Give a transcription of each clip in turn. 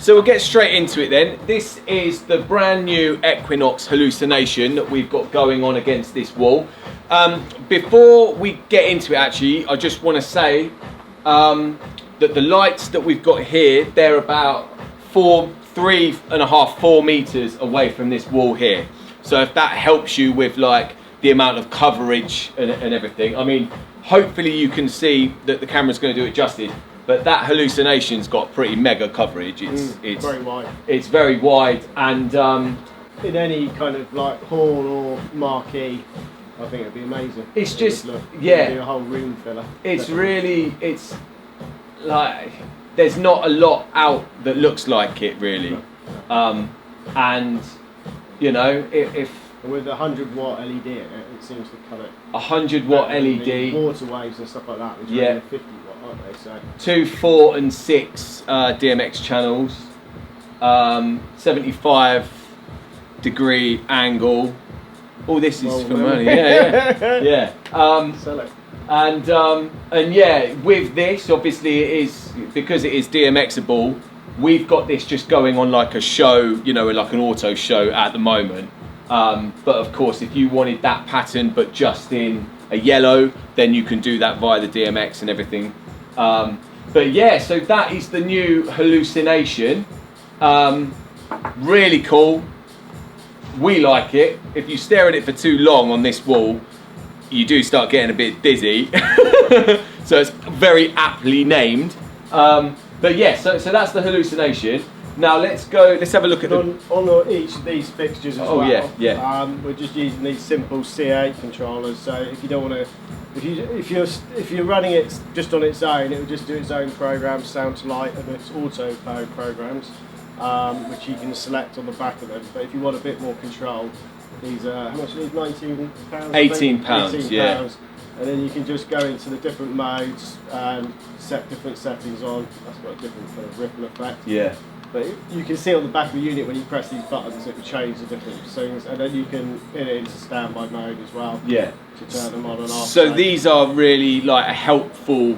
So we'll get straight into it then. This is the brand new Equinox Hallucination that we've got going on against this wall. Before we get into it actually, I just want to say that the lights that we've got here, they're about 3.5, 4 meters away from this wall here. So if that helps you with like the amount of coverage and everything, I mean, hopefully you can see that the camera's going to do it justice. But that Hallucination's got pretty mega coverage. It's very wide. It's very wide, and in any kind of like hall or marquee, I think it'd be amazing. It's just do yeah, a whole room filler. It's really, it's like there's not a lot out that looks like it really, and you know if with a 100-watt LED in it, it seems to cut it. 100-watt LED, water waves and stuff like that. Which yeah. Are 50-watt, aren't they? So 2, 4, and 6 DMX channels, 75-degree angle. All this is for money. Yeah. Sell it. And yeah, with this, obviously, it is because it is DMXable. We've got this just going on like a show, you know, like an auto show at the moment. But of course, if you wanted that pattern but just in a yellow, then you can do that via the DMX and everything. But yeah, so that is the new Hallucination. Really cool. We like it. If you stare at it for too long on this wall, you do start getting a bit dizzy. So it's very aptly named. But yeah, so that's the Hallucination. Now let's have a look at on each of these fixtures as well. Yeah. We're just using these simple C8 controllers. So if you don't want to, if you're running it just on its own, it will just do its own programs, sound to light, and its auto powered programs, which you can select on the back of them. But if you want a bit more control, these are how much are these? £19. £18, yeah. And then you can just go into the different modes and set different settings on. That's got a different kind of ripple effect. Yeah. But you can see on the back of the unit when you press these buttons, it will change the different things, and then you can put it into standby mode as well. Yeah. To turn them on and off. So these are really like a helpful.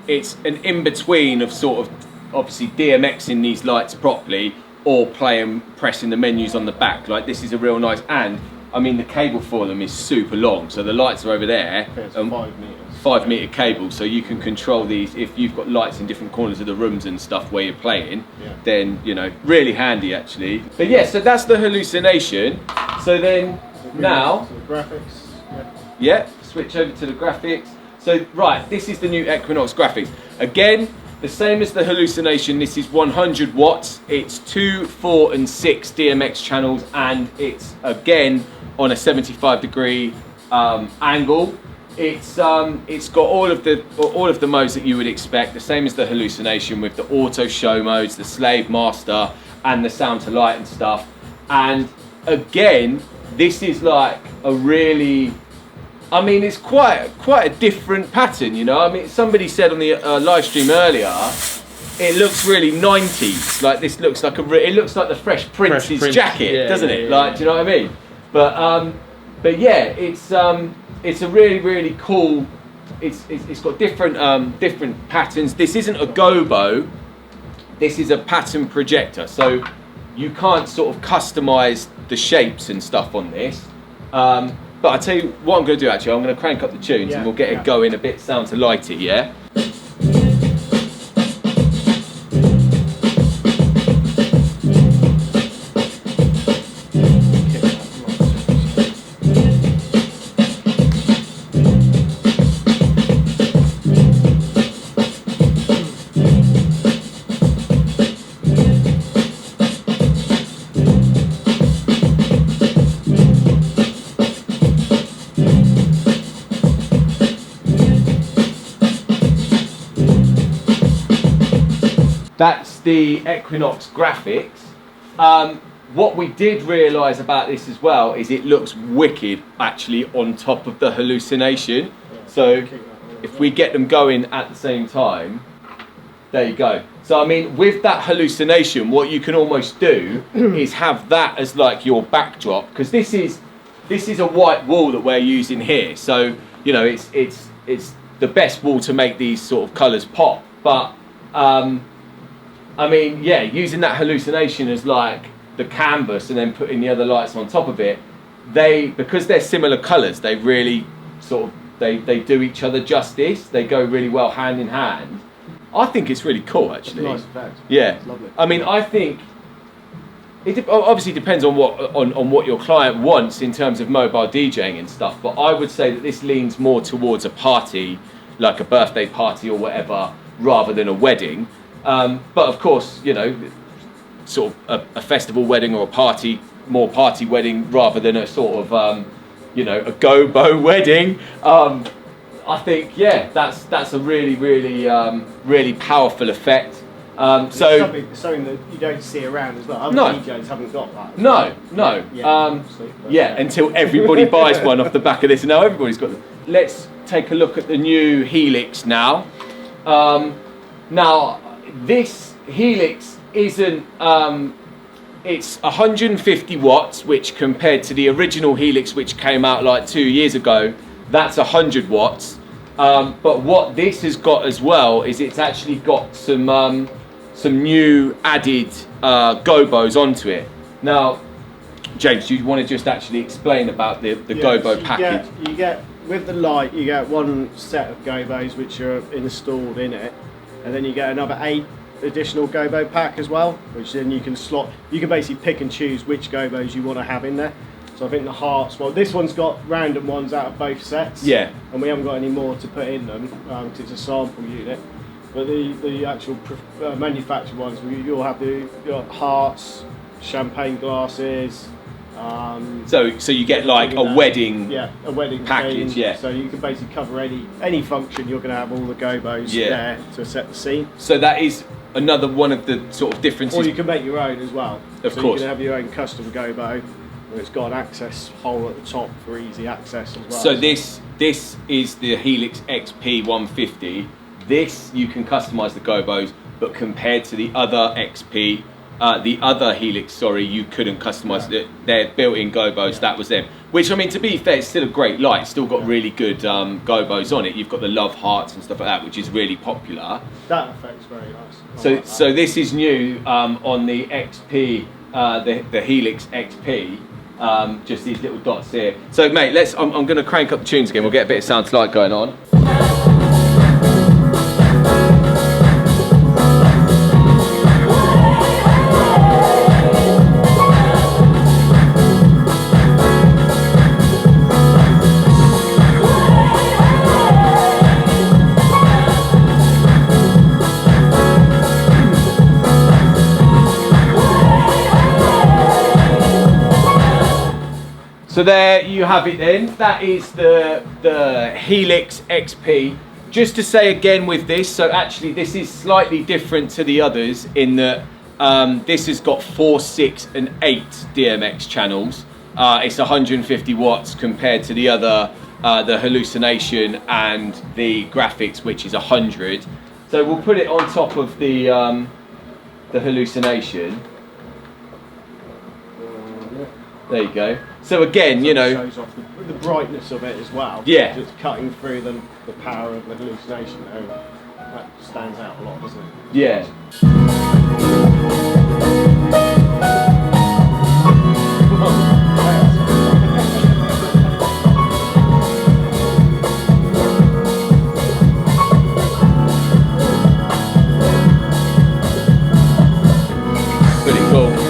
It's an in between of sort of obviously DMXing these lights properly or pressing the menus on the back. Like this is a real nice, and I mean the cable for them is super long. So the lights are over there. It's 5 meters. 5 meter cable, so you can control these if you've got lights in different corners of the rooms and stuff where you're playing. Yeah. Then you know, really handy actually. But yeah, so that's the Hallucination. So then now, so the graphics. Yeah, switch over to the graphics. So right, this is the new Equinox graphics. Again, the same as the Hallucination. This is 100 watts. It's 2, 4, and 6 DMX channels, and it's again on a 75-degree angle. It's got all of the modes that you would expect, the same as the Hallucination, with the auto show modes, the slave master, and the sound to light and stuff. And again, this is like a really, I mean, it's quite a different pattern, you know. I mean, somebody said on the live stream earlier, it looks really 90s. Like this looks like it looks like the Fresh Prince's jacket, yeah, doesn't it? Like, do you know what I mean? But yeah, it's a really cool. It's got different patterns. This isn't a gobo. This is a pattern projector, so you can't sort of customize the shapes and stuff on this. But I tell you what I'm going to do. Actually, I'm going to crank up the tunes and we'll get it going a bit sound to lighty. Yeah. That's the Equinox graphics. What we did realise about this as well is it looks wicked actually on top of the Hallucination. So if we get them going at the same time, there you go. So I mean, with that Hallucination, what you can almost do is have that as like your backdrop, because this is a white wall that we're using here. So you know, it's the best wall to make these sort of colours pop. But I mean, yeah, using that Hallucination as like the canvas and then putting the other lights on top of it, because they're similar colours, they really sort of, they do each other justice. They go really well hand in hand. I think it's really cool, actually. It's a nice effect. Yeah. It's lovely. I mean, I think it obviously depends on what your client wants in terms of mobile DJing and stuff, but I would say that this leans more towards a party, like a birthday party or whatever, rather than a wedding. But of course, you know, sort of a festival wedding or a party, more party wedding rather than a sort of, you know, a gobo wedding. I think, yeah, that's a really, really, really powerful effect. So it's something that you don't see around as well. Other DJs haven't got that. No. Yeah, until everybody buys one off the back of this. Now everybody's got them. Let's take a look at the new Helix now. Now, this Helix isn't, it's 150 watts, which compared to the original Helix, which came out like 2 years ago, that's 100 watts. But what this has got as well is it's actually got some new added gobos onto it. Now, James, you want to just actually explain about the gobo package? You get with the light, you get one set of gobos which are installed in it, and then you get another 8 additional gobo pack as well, which then you can slot. You can basically pick and choose which gobos you want to have in there. So I think the hearts, well, this one's got random ones out of both sets. Yeah. And we haven't got any more to put in them because it's a sample unit. But the actual manufactured ones, you'll have the hearts, champagne glasses. So you get like a wedding, a wedding package. theme. Yeah. So you can basically cover any function. You're going to have all the gobos there to set the scene. So that is another one of the sort of differences. Or you can make your own as well. Of so course. You can have your own custom gobo. It's got an access hole at the top for easy access as well. So this is the Helix XP-150. This you can customize the gobos, but compared to the other XP, the other Helix, sorry, you couldn't customize it. They're built-in gobos. That was them. Which, I mean, to be fair, it's still a great light. It's still got really good gobos on it. You've got the love hearts and stuff like that, which is really popular. That effect's very nice. So this is new on the XP, the Helix XP. Just these little dots here. So mate, I'm going to crank up the tunes again. We'll get a bit of sound to light going on. So there you have it then. That is the Helix XP. Just to say again with this, so actually this is slightly different to the others in that this has got 4, 6 and 8 DMX channels. It's 150 watts compared to the other, the Hallucination and the Graphix, which is 100. So we'll put it on top of the Hallucination. There you go. So again, you know, shows off the brightness of it as well. Yeah. Just cutting through the power of the Hallucination. That stands out a lot, doesn't it? Yeah. Pretty cool.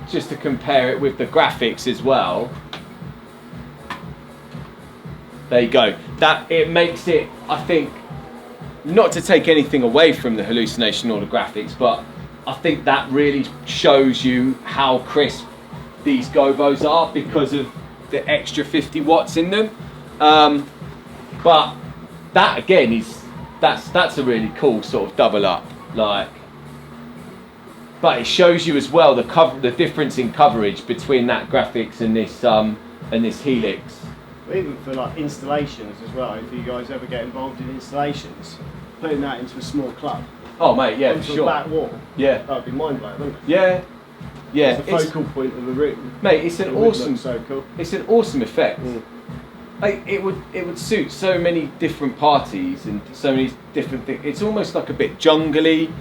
Just to compare it with the Graphix as well. There you go. That it makes it, I think, not to take anything away from the Hallucination or the Graphix, but I think that really shows you how crisp these gobos are because of the extra 50 watts in them. But that again that's a really cool sort of double up, like. But it shows you as well the difference in coverage between that Graphix and this Helix. Even for like installations as well, if you guys ever get involved in installations, putting that into a small club. Oh mate, yeah, for onto sure. a back wall. Yeah. That would be mind blowing, wouldn't it? Yeah. Yeah, it's the focal point of the room. Mate, it's an awesome. So cool. It's an awesome effect. Mm. Like, it would suit so many different parties and so many different things. It's almost like a bit jungly,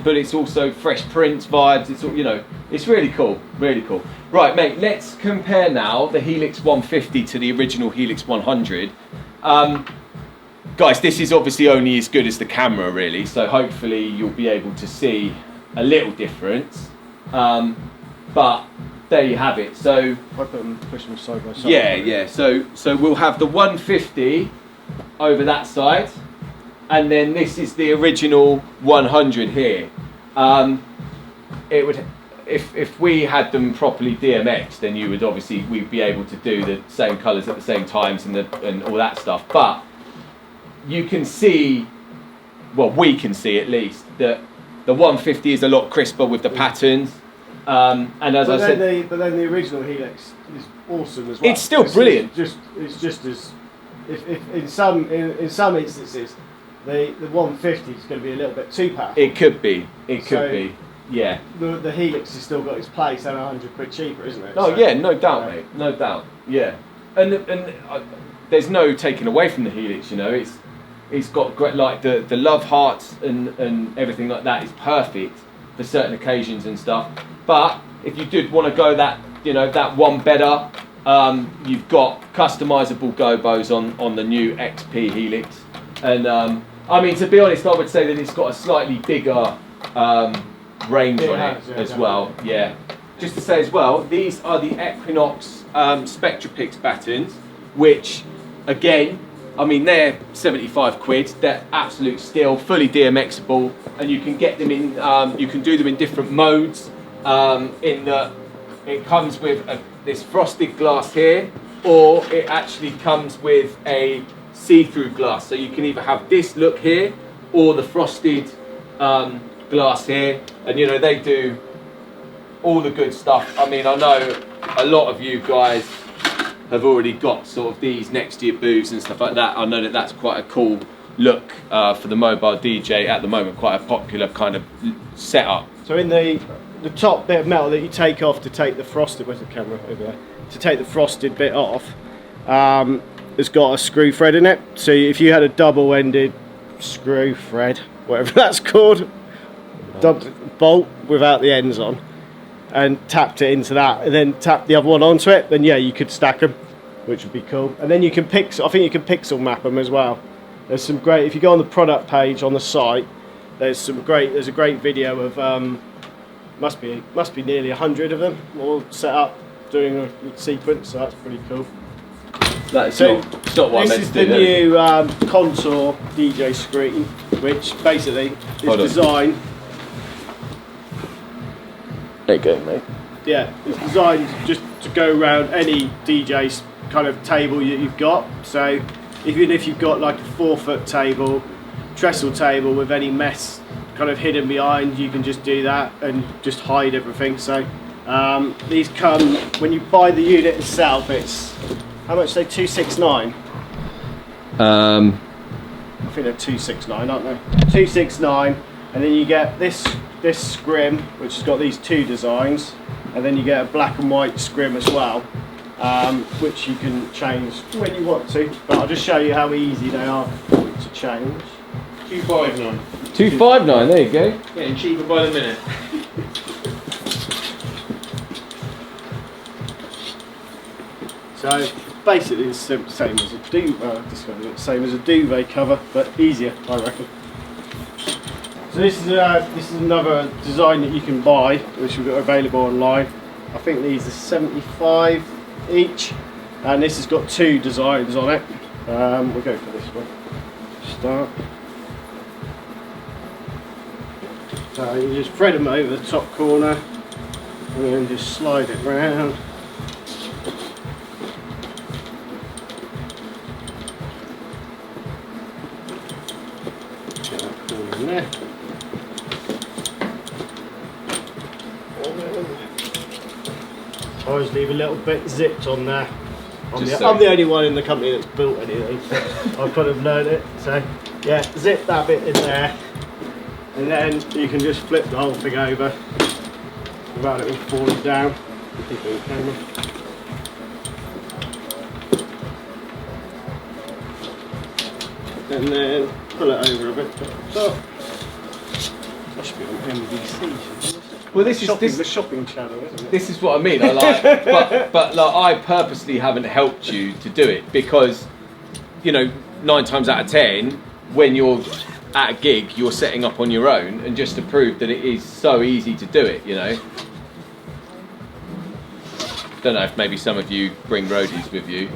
but it's also Fresh Prince vibes. It's all, you know, it's really cool, really cool. Right, mate, let's compare now the Helix 150 to the original Helix 100. Guys, this is obviously only as good as the camera, really. So hopefully you'll be able to see a little difference. But there you have it. So I put them, push them side by side. yeah. So we'll have the 150 over that side, and then this is the original 100 here. It would, if we had them properly DMX, then you would obviously, we'd be able to do the same colours at the same times and all that stuff. But you can see, well, we can see at least that the 150 is a lot crisper with the patterns. And as I said, but then the original Helix is awesome as well. It's still brilliant. It's just as, if in some instances, the 150 is going to be a little bit too powerful. It could be. It could be. Yeah. The Helix has still got its place and £100 cheaper, isn't it? Oh yeah, no doubt, mate. No doubt. Yeah. And there's no taking away from the Helix. You know, it's got great, like the love hearts and everything like that is perfect for certain occasions and stuff. But if you did want to go that, you know, that one better, you've got customizable gobos on the new XP Helix. And I mean, to be honest, I would say that it's got a slightly bigger range on it as well. Yeah. Just to say as well, these are the Equinox SpectraPix Battens, which again, I mean, they're 75 quid. They're absolute steel, fully DMXable, and you can get them in. You can do them in different modes. In that it comes with this frosted glass here, or it actually comes with a see-through glass. So you can either have this look here, or the frosted glass here, and you know, they do all the good stuff. I mean, I know a lot of you guys have already got sort of these next to your booths and stuff like that. I know that that's quite a cool look for the mobile DJ at the moment, quite a popular kind of setup. So in the top bit of metal that you take off to take the frosted, where's the camera over there? To take the frosted bit off, it's got a screw thread in it. So if you had a double-ended screw thread, whatever that's called, bolt without the ends on, and tapped it into that, and then tap the other one onto it, then yeah, you could stack them, which would be cool. And then you can I think you can pixel map them as well. There's some great, if you go on the product page on the site, there's a great video of must be nearly 100 of them all set up doing a sequence, so that's pretty cool. That's not what I meant to do. This is the new Contour DJ Screen, which basically is designed. There you go, mate. Yeah, it's designed just to go around any DJ's kind of table that you've got. So even if you've got like a 4-foot table, trestle table with any mess kind of hidden behind, you can just do that and just hide everything. So these come, when you buy the unit itself, it's, how much are they, 269? I think they're 269, aren't they? 269, and then you get this scrim, which has got these two designs, and then you get a black and white scrim as well, which you can change when you want to, but I'll just show you how easy they are to change. 259. 259, there you go. Getting cheaper by the minute. So basically it's the same as a same as a duvet cover, but easier, I reckon. So this is another design that you can buy, which we've got available online. I think these are 75 each, and this has got two designs on it. We'll go for this one. Start. So you just thread them over the top corner, and then just slide it round. Get that corner in there. I always leave a little bit zipped on there. I'm the only one in the company that's built any of these. I've kind of learned it. So yeah, zip that bit in there, and then you can just flip the whole thing over, without it all falling down. Keep it on camera. And then pull it over a bit. So that should be on MVC. Well, this is the shopping channel, isn't it? This is what I mean. I like, but like, I purposely haven't helped you to do it because, you know, 9 times out of 10, when you're at a gig, you're setting up on your own, and just to prove that it is so easy to do it, you know. Don't know if maybe some of you bring roadies with you,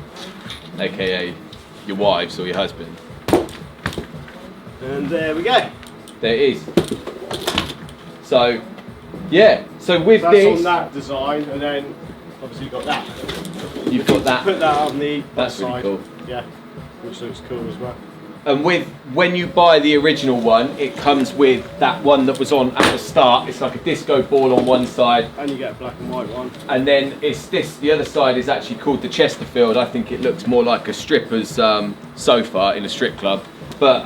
aka your wives or your husband. And there we go. There it is. So, yeah. So with that's this, on that design, and then obviously you've got that. You've got that. Put that on the That's side. really cool. Yeah, which looks cool as well. And when you buy the original one, it comes with that one that was on at the start. It's like a disco ball on one side, and you get a black and white one. And then it's this. The other side is actually called the Chesterfield. I think it looks more like a stripper's sofa in a strip club, but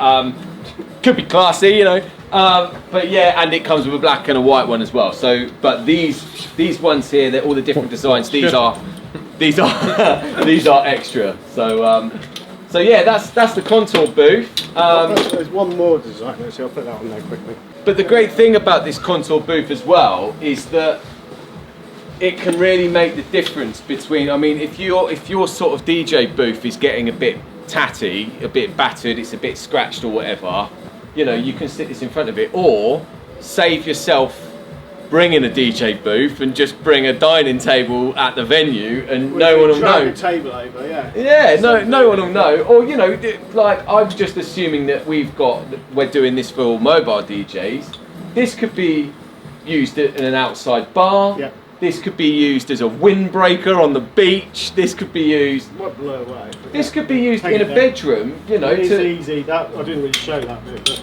could be classy, you know. But yeah, and it comes with a black and a white one as well. So, but these ones here, they're all the different designs. These are these are extra. So. So yeah, that's the Contour booth. There's one more design, so I'll put that on there quickly. But the great thing about this Contour booth as well is that it can really make the difference between, I mean, if your sort of DJ booth is getting a bit tatty, a bit battered, it's a bit scratched or whatever, you know, you can sit this in front of it, or save yourself bringing a DJ booth and just bring a dining table at the venue, and no one will know. Drag a table over, yeah. Yeah, no one will know. Or, you know, like, I'm just assuming that we're doing this for all mobile DJs. This could be used in an outside bar. Yeah. This could be used as a windbreaker on the beach. This could be used. Might blow away. This could be used in a bedroom, you know. It's easy. That I didn't really show that bit, but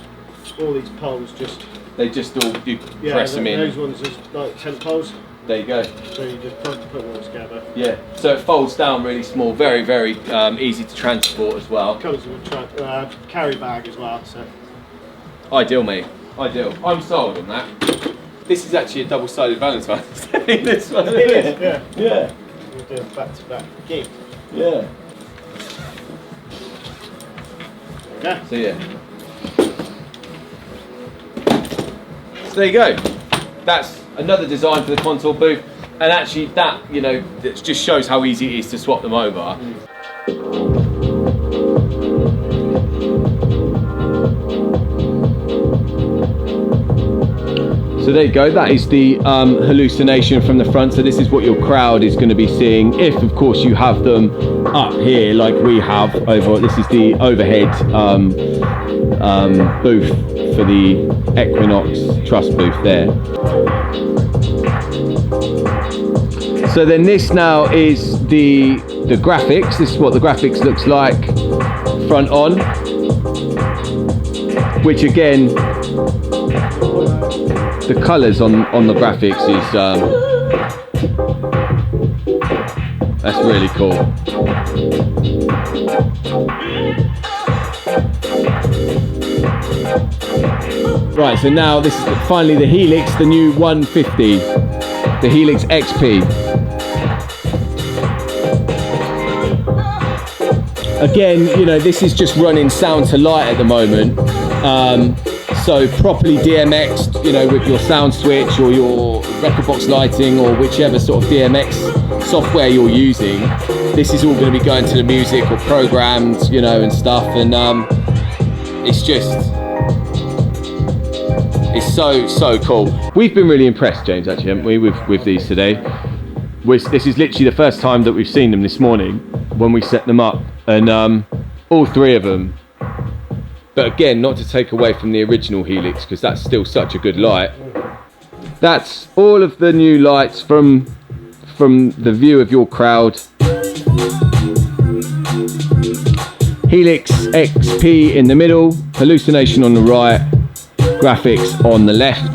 all these poles just. They just all, you press them in. Those ones are like tent poles. There you go. So you just put them all together. Yeah, so it folds down really small, very, very easy to transport as well. Comes with a carry bag as well, so. Ideal, mate. Ideal. I'm sold on that. This is actually a double-sided Valentine's Day, this one, isn't it? Yeah. Yeah. We're doing back-to-back gig. Yeah. Okay. So yeah. So there you go. That's another design for the Contour booth, and actually that, you know, that just shows how easy it is to swap them over. So there you go, that is the hallucination from the front. So this is what your crowd is going to be seeing, if of course you have them up here like we have over. This is the overhead booth for the Equinox Trust booth there. So then this now is the Graphix. This is what the Graphix looks like front on, which again, the colours on the Graphix is that's really cool. Right, so now this is finally the Helix, the new 150, the Helix XP. Again, you know, this is just running sound to light at the moment. So properly DMX'd, you know, with your sound switch or your record box lighting or whichever sort of DMX software you're using. This is all going to be going to the music or programmed, you know, and stuff. And it's just, it's so cool. We've been really impressed, James, actually, haven't we, with these today. This is literally the first time that we've seen them this morning when we set them up, and all three of them. But again, not to take away from the original Helix, because that's still such a good light. That's all of the new lights from the view of your crowd. Helix XP in the middle, Hallucination on the right, Graphix on the left.